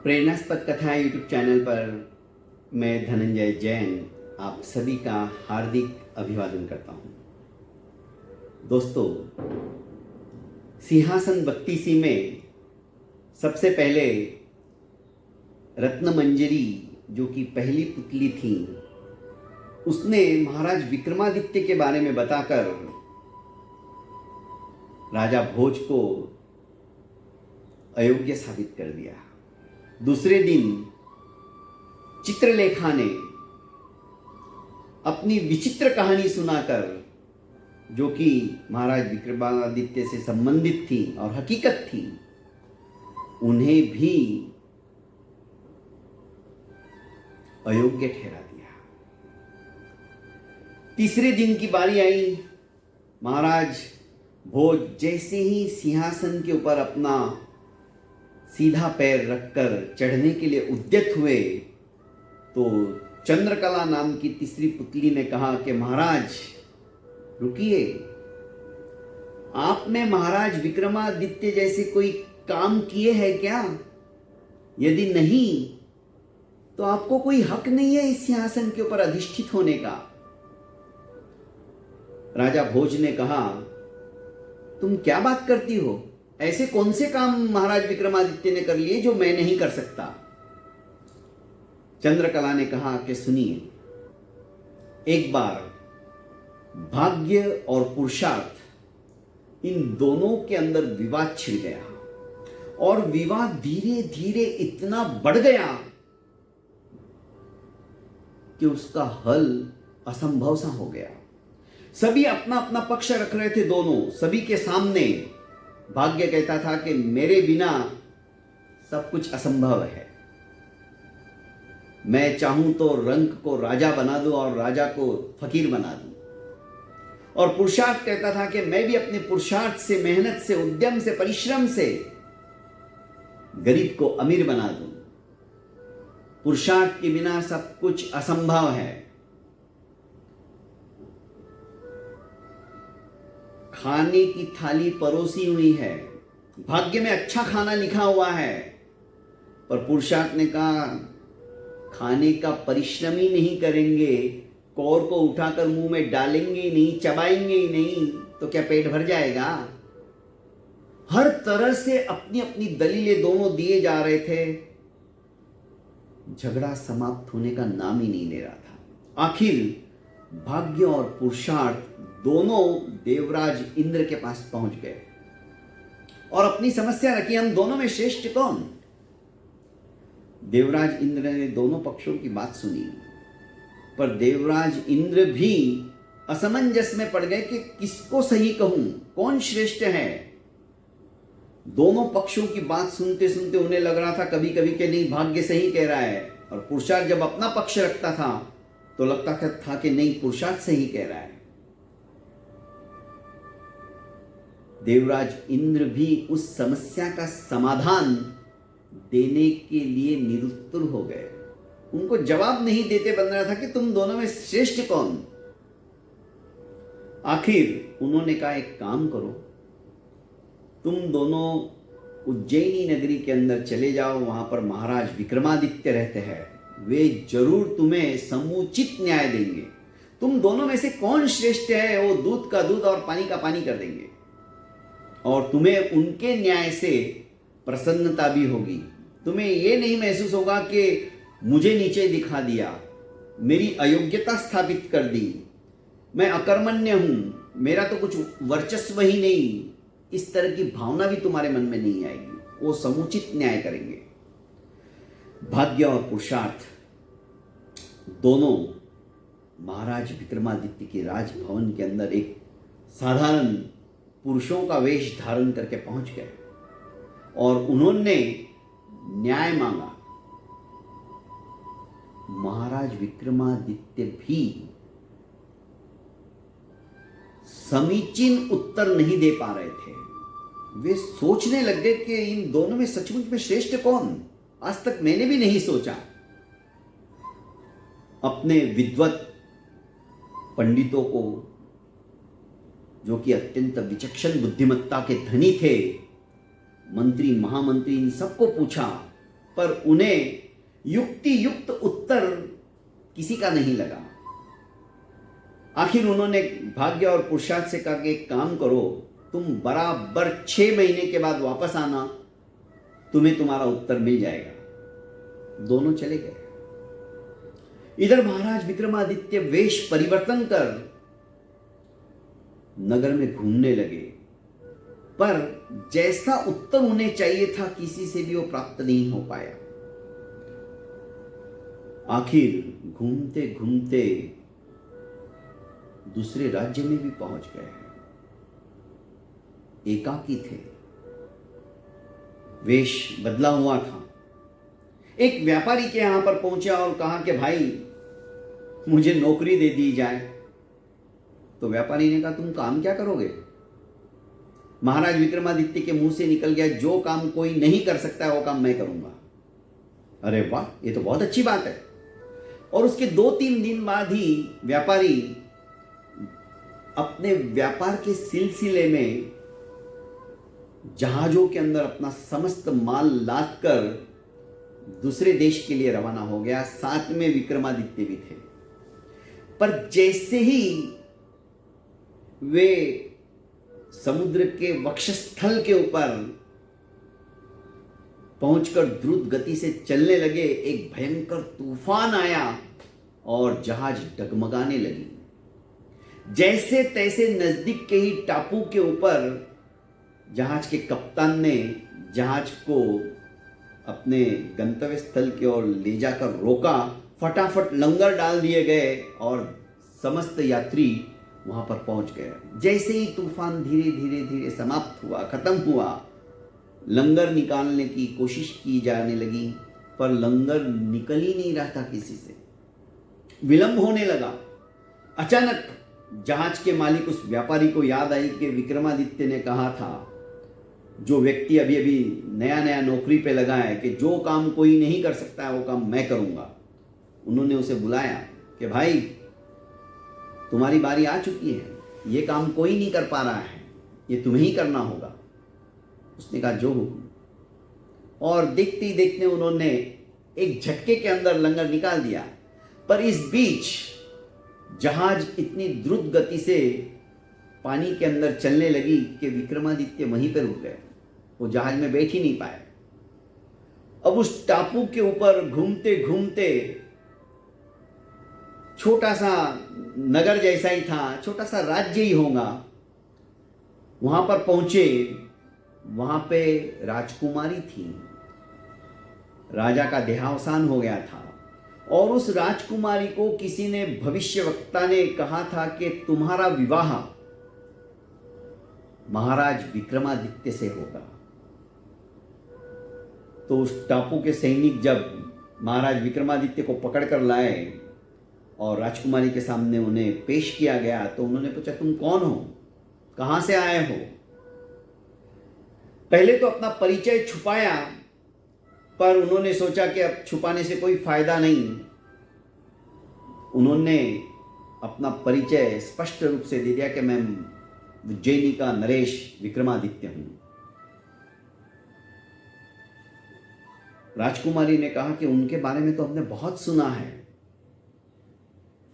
प्रेरणास्पद कथाएं YouTube channel पर मैं धनंजय जैन आप सभी का हार्दिक अभिवादन करता हूं। दोस्तों, सिंहासन बत्तीसी में सबसे पहले रत्नमंजरी जो कि पहली पुतली थी, उसने महाराज विक्रमादित्य के बारे में बताकर राजा भोज को अयोग्य साबित कर दिया। दूसरे दिन चित्रलेखा ने अपनी विचित्र कहानी सुनाकर, जो कि महाराज विक्रमादित्य से संबंधित थी और हकीकत थी, उन्हें भी अयोग्य ठहरा दिया। तीसरे दिन की बारी आई। महाराज भोज जैसे ही सिंहासन के ऊपर अपना सीधा पैर रखकर चढ़ने के लिए उद्यत हुए, तो चंद्रकला नाम की तीसरी पुतली ने कहा कि महाराज रुकिए, आपने महाराज विक्रमादित्य जैसे कोई काम किए हैं क्या? यदि नहीं तो आपको कोई हक नहीं है इस सिंहासन के ऊपर अधिष्ठित होने का। राजा भोज ने कहा, तुम क्या बात करती हो? ऐसे कौन से काम महाराज विक्रमादित्य ने कर लिए जो मैं नहीं कर सकता? चंद्रकला ने कहा कि सुनिए, एक बार भाग्य और पुरुषार्थ इन दोनों के अंदर विवाद छिड़ गया और विवाद धीरे धीरे इतना बढ़ गया कि उसका हल असंभव सा हो गया। सभी अपना अपना पक्ष रख रहे थे। दोनों सभी के सामने भाग्य कहता था कि मेरे बिना सब कुछ असंभव है, मैं चाहूं तो रंक को राजा बना दूं और राजा को फकीर बना दूं। और पुरुषार्थ कहता था कि मैं भी अपने पुरुषार्थ से, मेहनत से, उद्यम से, परिश्रम से गरीब को अमीर बना दूं। पुरुषार्थ के बिना सब कुछ असंभव है। खाने की थाली परोसी हुई है, भाग्य में अच्छा खाना लिखा हुआ है, पर पुरुषार्थ ने कहा खाने का परिश्रम ही नहीं करेंगे, कौर को उठाकर मुंह में डालेंगे ही नहीं, चबाएंगे ही नहीं, तो क्या पेट भर जाएगा? हर तरह से अपनी अपनी दलीलें दोनों दिए जा रहे थे। झगड़ा समाप्त होने का नाम ही नहीं ले रहा था। आखिर भाग्य और पुरुषार्थ दोनों देवराज इंद्र के पास पहुंच गए और अपनी समस्या रखी, हम दोनों में श्रेष्ठ कौन? देवराज इंद्र ने दोनों पक्षों की बात सुनी, पर देवराज इंद्र भी असमंजस में पड़ गए कि किसको सही कहूं, कौन श्रेष्ठ है। दोनों पक्षों की बात सुनते सुनते उन्हें लग रहा था कभी कभी कि नहीं, भाग्य सही कह रहा है, और पुरुषार्थ जब अपना पक्ष रखता था तो लगता था कि नहीं, पुरुषार्थ सही कह रहा है। देवराज इंद्र भी उस समस्या का समाधान देने के लिए निरुत्तर हो गए। उनको जवाब नहीं देते बन रहा था कि तुम दोनों में श्रेष्ठ कौन। आखिर उन्होंने कहा, एक काम करो, तुम दोनों उज्जैनी नगरी के अंदर चले जाओ, वहां पर महाराज विक्रमादित्य रहते हैं, वे जरूर तुम्हें समुचित न्याय देंगे। तुम दोनों में से कौन श्रेष्ठ है, वो दूध का दूध और पानी का पानी कर देंगे, और तुम्हें उनके न्याय से प्रसन्नता भी होगी। तुम्हें यह नहीं महसूस होगा कि मुझे नीचे दिखा दिया, मेरी अयोग्यता स्थापित कर दी, मैं अकर्मण्य हूं, मेरा तो कुछ वर्चस्व ही नहीं, इस तरह की भावना भी तुम्हारे मन में नहीं आएगी। वो समुचित न्याय करेंगे। भाग्य और पुरुषार्थ दोनों महाराज विक्रमादित्य के राजभवन के अंदर एक साधारण पुरुषों का वेश धारण करके पहुंच गए और उन्होंने न्याय मांगा। महाराज विक्रमादित्य भी समीचीन उत्तर नहीं दे पा रहे थे। वे सोचने लग गए कि इन दोनों में सचमुच में श्रेष्ठ कौन? आज तक मैंने भी नहीं सोचा। अपने विद्वत पंडितों को, जो कि अत्यंत विचक्षण बुद्धिमत्ता के धनी थे, मंत्री, महामंत्री, इन सबको पूछा, पर उन्हें युक्ति युक्त उत्तर किसी का नहीं लगा। आखिर उन्होंने भाग्य और पुरुषार्थ से कहा कि एक काम करो, तुम बराबर 6 महीने के बाद वापस आना, तुम्हें तुम्हारा उत्तर मिल जाएगा। दोनों चले गए। इधर महाराज विक्रमादित्य वेश परिवर्तन कर नगर में घूमने लगे, पर जैसा उत्तर उन्हें चाहिए था किसी से भी वो प्राप्त नहीं हो पाया। आखिर घूमते घूमते दूसरे राज्य में भी पहुंच गए। एकाकी थे, वेश बदला हुआ था। एक व्यापारी के यहां पर पहुंचा और कहा कि भाई मुझे नौकरी दे दी जाए। तो व्यापारी ने कहा तुम काम क्या करोगे? महाराज विक्रमादित्य के मुंह से निकल गया, जो काम कोई नहीं कर सकता है वो काम मैं करूंगा। अरे वाह, ये तो बहुत अच्छी बात है। और उसके 2-3 दिन बाद ही व्यापारी अपने व्यापार के सिलसिले में जहाजों के अंदर अपना समस्त माल लाद कर दूसरे देश के लिए रवाना हो गया। साथ में विक्रमादित्य भी थे। पर जैसे ही वे समुद्र के वक्षस्थल के ऊपर पहुंचकर द्रुत गति से चलने लगे, एक भयंकर तूफान आया और जहाज डगमगाने लगी। जैसे तैसे नजदीक के ही टापू के ऊपर जहाज के कप्तान ने जहाज को अपने गंतव्य स्थल की ओर ले जाकर रोका। फटाफट लंगर डाल दिए गए और समस्त यात्री वहां पर पहुंच गए। जैसे ही तूफान धीरे धीरे धीरे समाप्त हुआ, खत्म हुआ, लंगर निकालने की कोशिश की जाने लगी, पर लंगर निकल ही नहीं रहा था किसी से। विलंब होने लगा। अचानक जहाज के मालिक उस व्यापारी को याद आई कि विक्रमादित्य ने कहा था, जो व्यक्ति अभी अभी नया नया नौकरी पे लगा है, कि जो काम कोई नहीं कर सकता है वो काम मैं करूंगा। उन्होंने उसे बुलाया कि भाई तुम्हारी बारी आ चुकी है, ये काम कोई नहीं कर पा रहा है, ये तुम्हें ही करना होगा। उसने कहा जो हुक्म। और देखते ही देखते उन्होंने एक झटके के अंदर लंगर निकाल दिया। पर इस बीच जहाज इतनी द्रुत गति से पानी के अंदर चलने लगी कि विक्रमादित्य वहीं पर रुक गए। वो जहाज में बैठ ही नहीं पाए। अब उस टापू के ऊपर घूमते घूमते, छोटा सा नगर जैसा ही था, छोटा सा राज्य ही होगा, वहां पर पहुंचे। वहां पे राजकुमारी थी। राजा का देहावसान हो गया था और उस राजकुमारी को किसी ने, भविष्यवक्ता ने कहा था कि तुम्हारा विवाह महाराज विक्रमादित्य से होगा। तो उस टापू के सैनिक जब महाराज विक्रमादित्य को पकड़ कर लाए और राजकुमारी के सामने उन्हें पेश किया गया, तो उन्होंने पूछा तुम कौन हो, कहां से आए हो? पहले तो अपना परिचय छुपाया, पर उन्होंने सोचा कि अब छुपाने से कोई फायदा नहीं। उन्होंने अपना परिचय स्पष्ट रूप से दे दिया कि मैं उज्जैनी का नरेश विक्रमादित्य हूं। राजकुमारी ने कहा कि उनके बारे में तो हमने बहुत सुना है,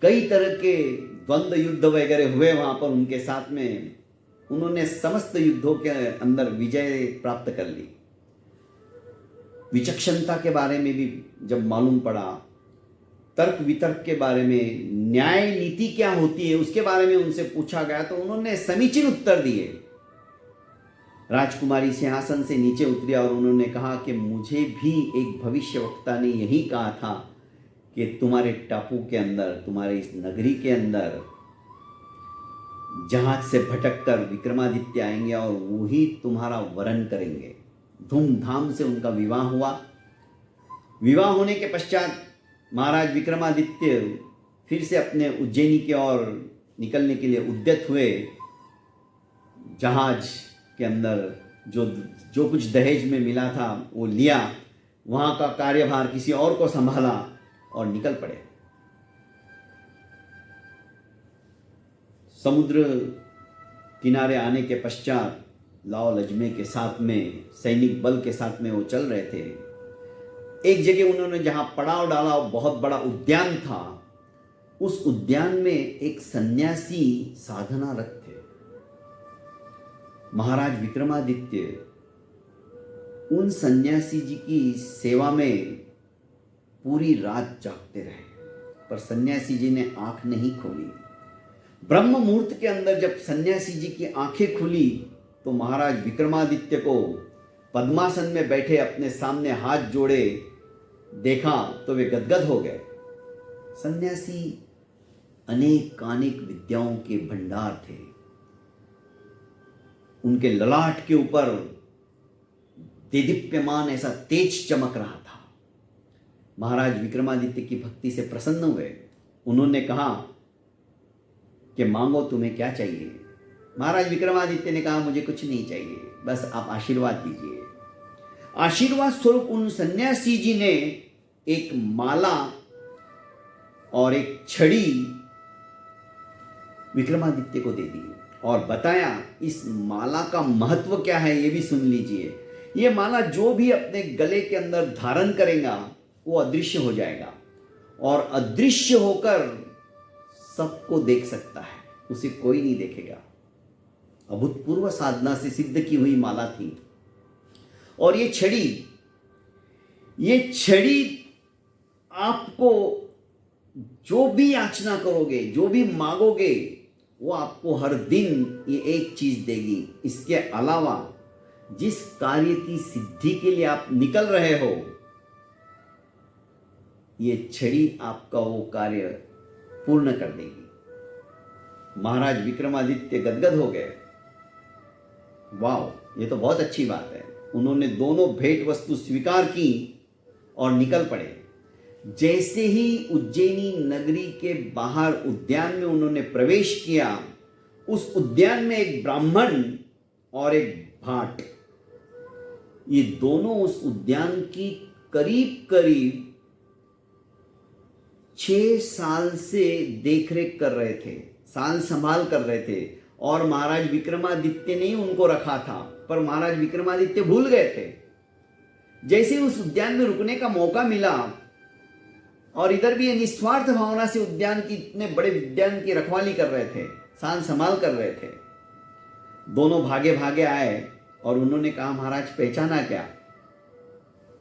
कई तरह के द्वंद्व युद्ध वगैरह हुए वहां पर उनके साथ में, उन्होंने समस्त युद्धों के अंदर विजय प्राप्त कर ली। विचक्षणता के बारे में भी जब मालूम पड़ा, तर्क वितर्क के बारे में, न्याय नीति क्या होती है उसके बारे में उनसे पूछा गया, तो उन्होंने समीचीन उत्तर दिए। राजकुमारी सिंहासन से नीचे उतरी और उन्होंने कहा कि मुझे भी एक भविष्यवक्ता ने यही कहा था कि तुम्हारे टापू के अंदर, तुम्हारे इस नगरी के अंदर जहाज से भटककर विक्रमादित्य आएंगे और वो ही तुम्हारा वरण करेंगे। धूमधाम से उनका विवाह हुआ। विवाह होने के पश्चात महाराज विक्रमादित्य फिर से अपने उज्जैनी की ओर निकलने के लिए उद्यत हुए। जहाज के अंदर जो कुछ दहेज में मिला था वो लिया, वहाँ का कार्यभार किसी और को संभाला और निकल पड़े। समुद्र किनारे आने के पश्चात लाओ लजमे के साथ में, सैनिक बल के साथ में वो चल रहे थे। एक जगह उन्होंने जहां पड़ाव डाला, बहुत बड़ा उद्यान था, उस उद्यान में एक सन्यासी साधनारत थे। महाराज विक्रमादित्य उन सन्यासी जी की सेवा में पूरी रात जागते रहे, पर सन्यासी जी ने आंख नहीं खोली। ब्रह्म मुहूर्त के अंदर जब सन्यासी जी की आंखें खुली तो महाराज विक्रमादित्य को पद्मासन में बैठे अपने सामने हाथ जोड़े देखा तो वे गदगद हो गए। सन्यासी अनेक विद्याओं के भंडार थे। उनके ललाट के ऊपर देदीप्यमान ऐसा तेज चमक रहा था। महाराज विक्रमादित्य की भक्ति से प्रसन्न हुए। उन्होंने कहा कि मांगो, तुम्हें क्या चाहिए। महाराज विक्रमादित्य ने कहा, मुझे कुछ नहीं चाहिए, बस आप आशीर्वाद दीजिए। आशीर्वाद स्वरूप उन सन्यासी जी ने एक माला और एक छड़ी विक्रमादित्य को दे दी और बताया इस माला का महत्व क्या है, ये भी सुन लीजिए। ये माला जो भी अपने गले के अंदर धारण करेगा वो अदृश्य हो जाएगा और अदृश्य होकर सबको देख सकता है, उसे कोई नहीं देखेगा। अभूतपूर्व साधना से सिद्ध की हुई माला थी। और ये छड़ी आपको जो भी याचना करोगे, जो भी मांगोगे, वो आपको हर दिन ये एक चीज देगी। इसके अलावा जिस कार्य की सिद्धि के लिए आप निकल रहे हो, ये छड़ी आपका वो कार्य पूर्ण कर देगी। महाराज विक्रमादित्य गदगद हो गए। वाह, ये तो बहुत अच्छी बात है। उन्होंने दोनों भेंट वस्तु स्वीकार की और निकल पड़े। जैसे ही उज्जैनी नगरी के बाहर उद्यान में उन्होंने प्रवेश किया, उस उद्यान में एक ब्राह्मण और एक भाट, ये दोनों उस उद्यान की करीब 6 साल से देखरेख कर रहे थे, साल संभाल कर रहे थे। और महाराज विक्रमादित्य ने ही उनको रखा था, पर महाराज विक्रमादित्य भूल गए थे। जैसे उस उद्यान में रुकने का मौका मिला और इधर भी निस्वार्थ भावना से उद्यान की, इतने बड़े उद्यान की रखवाली कर रहे थे, साल संभाल कर रहे थे। दोनों भागे आए और उन्होंने कहा, महाराज पहचाना क्या?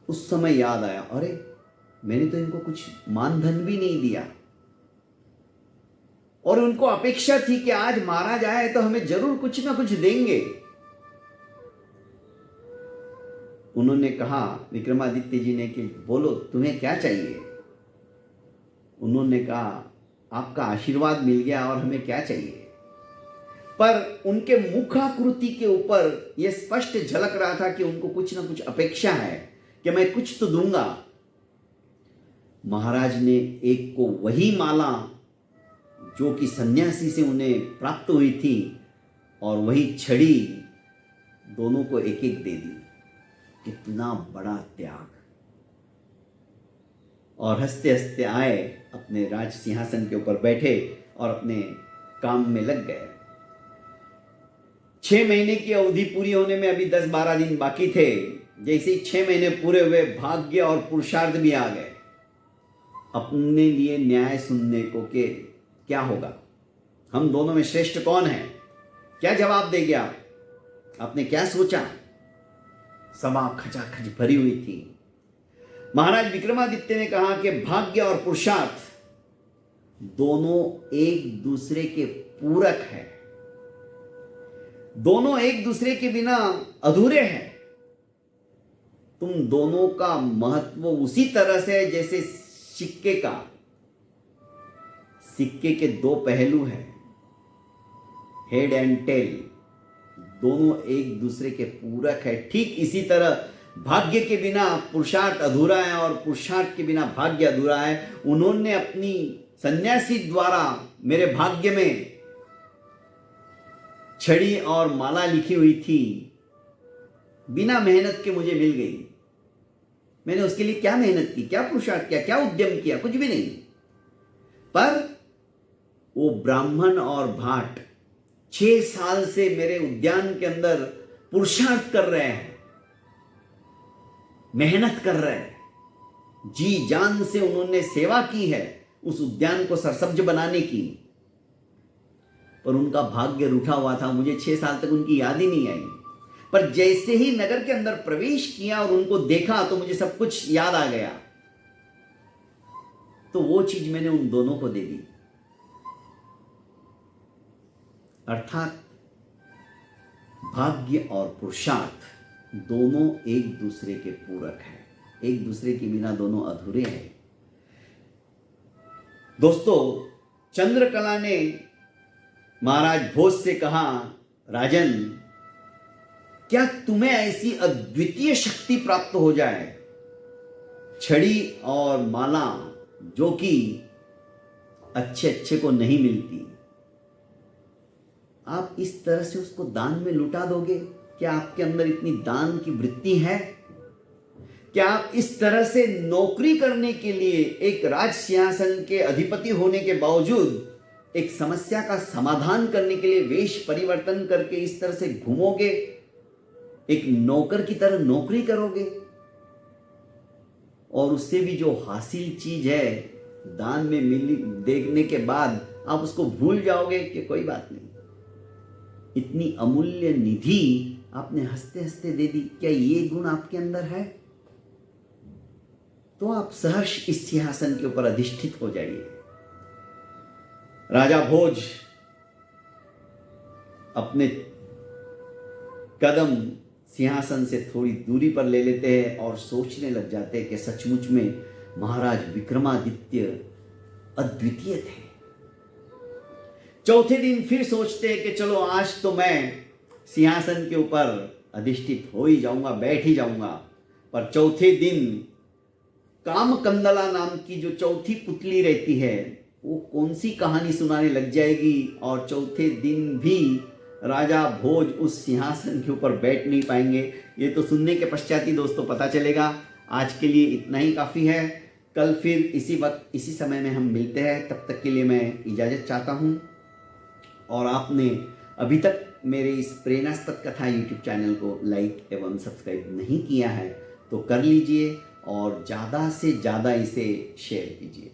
उस समय याद आया, अरे मैंने तो इनको कुछ मान धन भी नहीं दिया। और उनको अपेक्षा थी कि आज महाराज आए तो हमें जरूर कुछ ना कुछ देंगे। उन्होंने कहा विक्रमादित्य जी ने कि बोलो तुम्हें क्या चाहिए। उन्होंने कहा आपका आशीर्वाद मिल गया और हमें क्या चाहिए। पर उनके मुखाकृति के ऊपर यह स्पष्ट झलक रहा था कि उनको कुछ ना कुछ अपेक्षा है कि मैं कुछ तो दूंगा। महाराज ने एक को वही माला जो कि सन्यासी से उन्हें प्राप्त हुई थी और वही छड़ी दोनों को एक एक दे दी। कितना बड़ा त्याग। और हंसते हंसते आए, अपने राज सिंहासन के ऊपर बैठे और अपने काम में लग गए। 6 महीने की अवधि पूरी होने में अभी 10-12 दिन बाकी थे। जैसे ही 6 महीने पूरे हुए, भाग्य और पुरुषार्थ भी आ गए अपने लिए न्याय सुनने को कि क्या होगा, हम दोनों में श्रेष्ठ कौन है, क्या जवाब देंगे आप, आपने क्या सोचा। सभा खचाखच भरी हुई थी। महाराज विक्रमादित्य ने कहा कि भाग्य और पुरुषार्थ दोनों एक दूसरे के पूरक है, दोनों एक दूसरे के बिना अधूरे हैं। तुम दोनों का महत्व उसी तरह से है जैसे सिक्के का, सिक्के के 2 पहलू हैं, हेड एंड टेल, दोनों एक दूसरे के पूरक है। ठीक इसी तरह भाग्य के बिना पुरुषार्थ अधूरा है और पुरुषार्थ के बिना भाग्य अधूरा है। उन्होंने अपनी सन्यासी द्वारा मेरे भाग्य में छड़ी और माला लिखी हुई थी, बिना मेहनत के मुझे मिल गई। मैंने उसके लिए क्या मेहनत की, क्या पुरुषार्थ किया, क्या उद्यम किया, कुछ भी नहीं। पर वो ब्राह्मण और भाट 6 साल से मेरे उद्यान के अंदर पुरुषार्थ कर रहे हैं, मेहनत कर रहे हैं, जी जान से उन्होंने सेवा की है उस उद्यान को सरसब्ज बनाने की, पर उनका भाग्य रूठा हुआ था। मुझे 6 साल तक उनकी याद ही नहीं आई, पर जैसे ही नगर के अंदर प्रवेश किया और उनको देखा तो मुझे सब कुछ याद आ गया। तो वो चीज मैंने उन दोनों को दे दी। अर्थात भाग्य और पुरुषार्थ दोनों एक दूसरे के पूरक हैं, एक दूसरे के बिना दोनों अधूरे हैं। दोस्तों, चंद्रकला ने महाराज भोज से कहा, राजन, क्या तुम्हें ऐसी अद्वितीय शक्ति प्राप्त हो जाए, छड़ी और माला जो कि अच्छे अच्छे को नहीं मिलती, आप इस तरह से उसको दान में लुटा दोगे? क्या आपके अंदर इतनी दान की वृत्ति है? क्या आप इस तरह से नौकरी करने के लिए, एक राज सिंहासन के अधिपति होने के बावजूद एक समस्या का समाधान करने के लिए वेश परिवर्तन करके इस तरह से घूमोगे, एक नौकर की तरह नौकरी करोगे, और उससे भी जो हासिल चीज है दान में मिली देखने के बाद आप उसको भूल जाओगे कि कोई बात नहीं, इतनी अमूल्य निधि आपने हंसते हंसते दे दी। क्या ये गुण आपके अंदर है? तो आप सहर्ष इस सिंहासन के ऊपर अधिष्ठित हो जाइए। राजा भोज अपने कदम सिंहासन से थोड़ी दूरी पर ले लेते हैं और सोचने लग जाते हैं कि सचमुच में महाराज विक्रमादित्य अद्वितीय थे। चौथे दिन फिर सोचते हैं कि चलो आज तो मैं सिंहासन के ऊपर अधिष्ठित हो ही जाऊंगा, बैठ ही जाऊंगा। पर चौथे दिन कामकंदला नाम की जो चौथी पुतली रहती है वो कौन सी कहानी सुनाने लग जाएगी, और चौथे दिन भी राजा भोज उस सिंहासन के ऊपर बैठ नहीं पाएंगे। ये तो सुनने के पश्चात ही दोस्तों पता चलेगा। आज के लिए इतना ही काफ़ी है। कल फिर इसी वक्त इसी समय में हम मिलते हैं। तब तक के लिए मैं इजाज़त चाहता हूँ। और आपने अभी तक मेरे इस प्रेरणास्पद कथा यूट्यूब चैनल को लाइक एवं सब्सक्राइब नहीं किया है तो कर लीजिए और ज़्यादा से ज़्यादा इसे शेयर कीजिए।